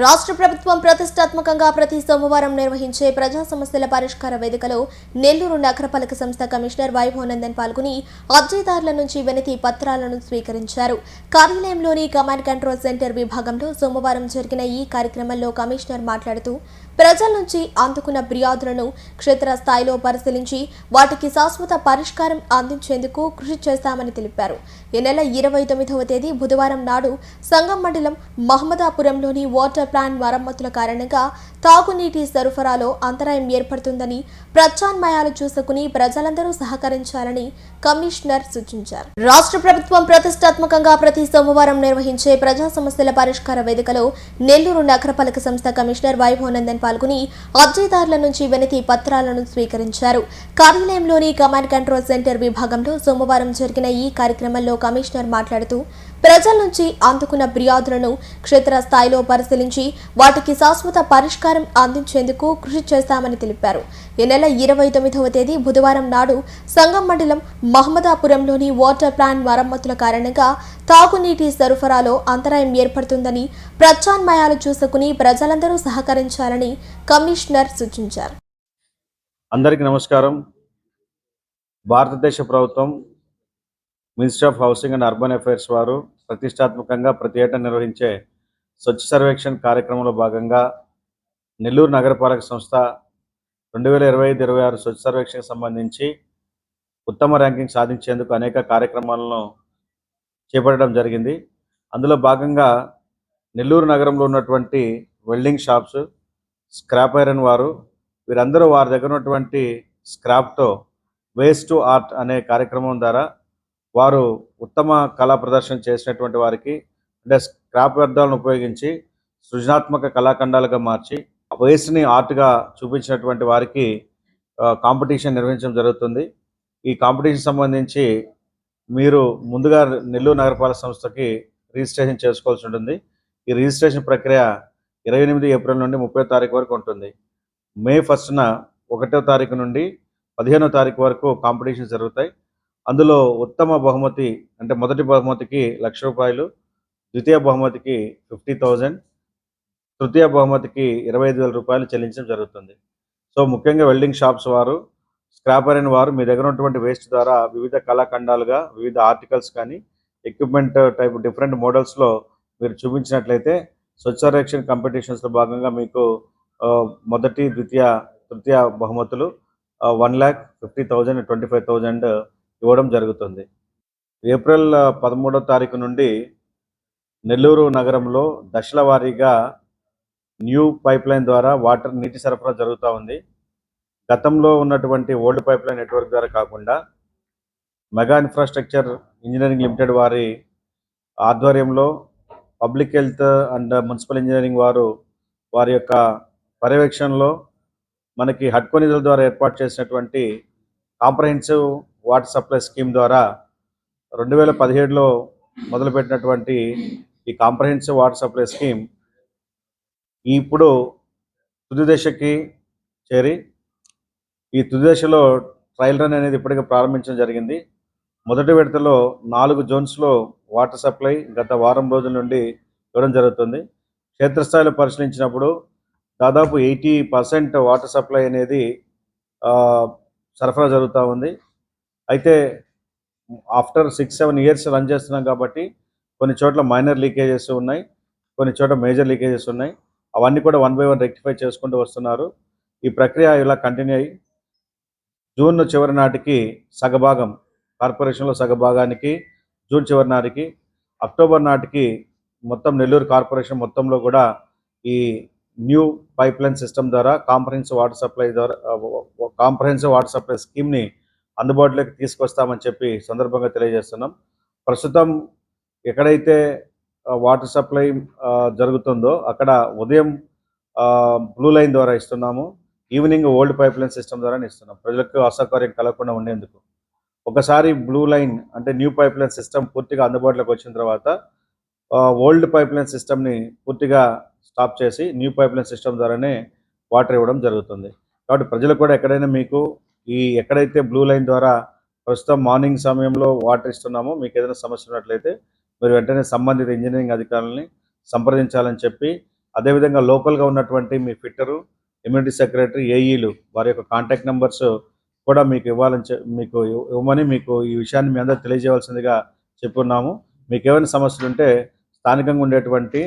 రాష్ట్ర ప్రభుత్వం ప్రతిష్టాత్మకంగా ప్రతి సోమవారం నిర్వహించే ప్రజా సమస్యల పరిష్కార వేదికలో నెల్లూరు నగరపాలక సంస్థ కమిషనర్ వైభవనందన్ పాల్గొని అర్జీదారుల నుంచి వినతి పత్రాలను స్వీకరించారు. కార్యాలయంలోని కమాండ్ కంట్రోల్ సెంటర్ విభాగంలో సోమవారం జరిగిన ఈ కార్యక్రమంలో కమిషనర్ మాట్లాడుతూ ప్రజల నుంచి అందుకున్న ఫిర్యాదులను క్షేత్రస్థాయిలో పరిశీలించి వాటికి శాశ్వత పరిష్కారం అందించేందుకు కృషి చేస్తామని తెలిపారు. ఈ నెల 29వ తేదీ బుధవారం నాడు సంగం మండలం మహమ్మదాపురంలోని వాటర్ ప్లాంట్ మరమ్మతుల కారణంగా తాగునీటి సరఫరాలో అంతరాయం ఏర్పడుతుందని ప్రత్యామ్నాయాలు చూసుకుని ప్రజలందరూ సహకరించాలని కమిషనర్ సూచించారు. రాష్ట్ర ప్రభుత్వం ప్రతిష్టాత్మకంగా ప్రతి సోమవారం నిర్వహించే ప్రజా సమస్యల పరిష్కార వేదికలో నెల్లూరు నగరపాలక సంస్థ కమిషనర్ వైభవనందన్ పాల్గొని అర్జీదారుల నుంచి వినతి పత్రాలను స్వీకరించారు. కార్యాలయంలోని కమాండ్ కంట్రోల్ సెంటర్ విభాగంలో సోమవారం జరిగిన ఈ కార్యక్రమంలో కమిషనర్ మాట్లాడుతూ ప్రజల నుంచి అందుకున్న ఫిర్యాదులను క్షేత్రస్థాయిలో పరిశీలించి వాటికి శాశ్వత పరిష్కారం అందించేందుకు కృషి చేస్తామని తెలిపారు. ఈ నెల 29వ తేదీ బుధవారం నాడు సంగం మండలం మహమ్మదాపురంలోని వాటర్ ప్లాంట్ మరమ్మతుల కారణంగా తాగునీటి సరఫరాలో అంతరాయం ఏర్పడుతుందని ప్రత్యామ్నాయాలు చూసుకుని ప్రజలందరూ సహకరించాలని కమిషనర్ సూచించారు. అందరికీ నమస్కారం. భారతదేశ ప్రభుత్వం ministry of housing and urban affairs వారు ప్రతిష్టాత్మకంగా ప్రతి ఏటా నిర్వహించే స్వచ్ఛ సర్వేక్షణ్ కార్యక్రమంలో భాగంగా నెల్లూరు నగరపాలక సంస్థ 2025-26 స్వచ్ఛ సర్వేక్షణకు సంబంధించి ఉత్తమ ర్యాంకింగ్ సాధించేందుకు అనేక కార్యక్రమాలను చేపట్టడం జరిగింది. అందులో భాగంగా నెల్లూరు నగరంలో ఉన్నటువంటి వెల్డింగ్ షాప్స్, స్క్రాప్ ఐరన్ వారు వీరందరూ వారి దగ్గర ఉన్నటువంటి స్క్రాప్తో వేస్ట్ టు ఆర్ట్ అనే కార్యక్రమం ద్వారా వారు ఉత్తమ కళా ప్రదర్శన చేసినటువంటి వారికి అంటే స్క్రాప్ వ్యర్థాలను ఉపయోగించి సృజనాత్మక కళాఖండాలుగా మార్చి వేస్ట్ని ఆర్ట్గా చూపించినటువంటి వారికి కాంపిటీషన్ నిర్వహించడం జరుగుతుంది. ఈ కాంపిటీషన్ సంబంధించి మీరు ముందుగా నెల్లూరు నగరపాలక సంస్థకి రిజిస్ట్రేషన్ చేసుకోవాల్సి ఉంటుంది. ఈ రిజిస్ట్రేషన్ ప్రక్రియ 28 ఏప్రిల్ నుండి 30వ తారీఖు వరకు ఉంటుంది. మే 1న 1వ తారీఖు నుండి 15వ తారీఖు వరకు కాంపిటీషన్ జరుగుతాయి. అందులో ఉత్తమ బహుమతి అంటే మొదటి బహుమతికి ₹1,00,000, ద్వితీయ బహుమతికి 50,000, తృతీయ బహుమతికి ₹25,000 చెల్లించడం జరుగుతుంది. సో ముఖ్యంగా వెల్డింగ్ షాప్స్ వారు, స్క్రాప్ ఐరన్ వారు మీ దగ్గర ఉన్నటువంటి వేస్ట్ ద్వారా వివిధ కళాఖండాలుగా వివిధ ఆర్టికల్స్ కానీ ఎక్విప్మెంట్ టైప్ డిఫరెంట్ మోడల్స్లో మీరు చూపించినట్లయితే స్వచ్ఛ సర్వేక్షణ్ కాంపిటీషన్స్లో భాగంగా మీకు మొదటి, ద్వితీయ, తృతీయ బహుమతులు 1,50,000, 25,000 ఇవ్వడం జరుగుతుంది. ఏప్రిల్ 13వ తారీఖు నుండి నెల్లూరు నగరంలో దశల వారీగా న్యూ పైప్ లైన్ ద్వారా నీటి సరఫరా జరుగుతూ ఉంది. గతంలో ఉన్నటువంటి ఓల్డ్ పైప్ లైన్ నెట్వర్క్ ద్వారా కాకుండా మెగా ఇన్ఫ్రాస్ట్రక్చర్ ఇంజనీరింగ్ లిమిటెడ్ వారి ఆధ్వర్యంలో public health and municipal engineering వారి యొక్క పర్యవేక్షణలో మనకి హడ్కో నిధుల ద్వారా ఏర్పాటు చేసినటువంటి కాంప్రహెన్సివ్ వాటర్ సప్లై స్కీమ్ ద్వారా 2017లో మొదలుపెట్టినటువంటి ఈ కాంప్రహెన్సివ్ వాటర్ సప్లై స్కీమ్ ఇప్పుడు తుది దశకి చేరి ఈ తుది దశలో ట్రయల్ రన్ అనేది ఇప్పటికే ప్రారంభించడం జరిగింది. మొదటి విడతలో 4 జోన్స్లో వాటర్ సప్లై గత వారం రోజుల నుండి ఇవ్వడం జరుగుతుంది. క్షేత్రస్థాయిలో పరిశీలించినప్పుడు దాదాపు 80% వాటర్ సప్లై అనేది సరఫరా జరుగుతూ ఉంది. అయితే ఆఫ్టర్ 6-7 ఇయర్స్ రన్ చేస్తున్నాం కాబట్టి కొన్ని చోట్ల మైనర్ లీకేజెస్ ఉన్నాయి, కొన్ని చోట్ల మేజర్ లీకేజెస్ ఉన్నాయి. అవన్నీ కూడా 1 by 1 రెక్టిఫై చేసుకుంటూ వస్తున్నారు. ఈ ప్రక్రియ ఇలా కంటిన్యూ అయ్యి జూన్ చివరి నాటికి సగభాగం కార్పొరేషన్లో సగభాగానికి జూన్ చివరి నాటికి, అక్టోబర్ నాటికి మొత్తం నెల్లూరు కార్పొరేషన్ మొత్తంలో కూడా ఈ న్యూ పైప్ లైన్ సిస్టమ్ ద్వారా కాంప్రహెన్సివ్ వాటర్ సప్లై స్కీమ్ని అందుబాటులోకి తీసుకొస్తామని చెప్పి సందర్భంగా తెలియజేస్తున్నాం. ప్రస్తుతం ఎక్కడైతే వాటర్ సప్లై జరుగుతుందో అక్కడ ఉదయం బ్లూ లైన్ ద్వారా ఇస్తున్నాము, evening old pipe line system ద్వారా ఇస్తున్నాం ప్రజలకు అసౌకర్యం కలగకుండా ఉండేందుకు. ఒకసారి బ్లూ లైన్ అంటే న్యూ పైప్ లైన్ సిస్టమ్ పూర్తిగా అందుబాటులోకి వచ్చిన తర్వాత ఓల్డ్ పైప్ లైన్ సిస్టమ్ని పూర్తిగా స్టాప్ చేసి న్యూ పైప్ లైన్ సిస్టమ్ ద్వారానే వాటర్ ఇవ్వడం జరుగుతుంది. కాబట్టి ప్రజలు కూడా ఎక్కడైనా మీకు ఎక్కడైతే బ్లూ లైన్ ద్వారా ప్రస్తుతం మార్నింగ్ సమయంలో వాటర్ ఇస్తున్నామో మీకు ఏదైనా సమస్య ఉన్నట్లయితే మీరు వెంటనే సంబంధిత ఇంజనీరింగ్ అధికారులని సంప్రదించాలని చెప్పి అదేవిధంగా లోకల్గా ఉన్నటువంటి మీ ఫిట్టరు, ఇమ్యూనిటీ సెక్రటరీ, ఏఈలు వారి యొక్క కాంటాక్ట్ నెంబర్స్ కూడా మీకు ఇవ్వమని మీకు ఈ విషయాన్ని మీ అందరూ తెలియజేయవలసిందిగా చెప్పున్నాము. మీకు ఏమైనా సమస్యలు ఉంటే స్థానికంగా ఉండేటువంటి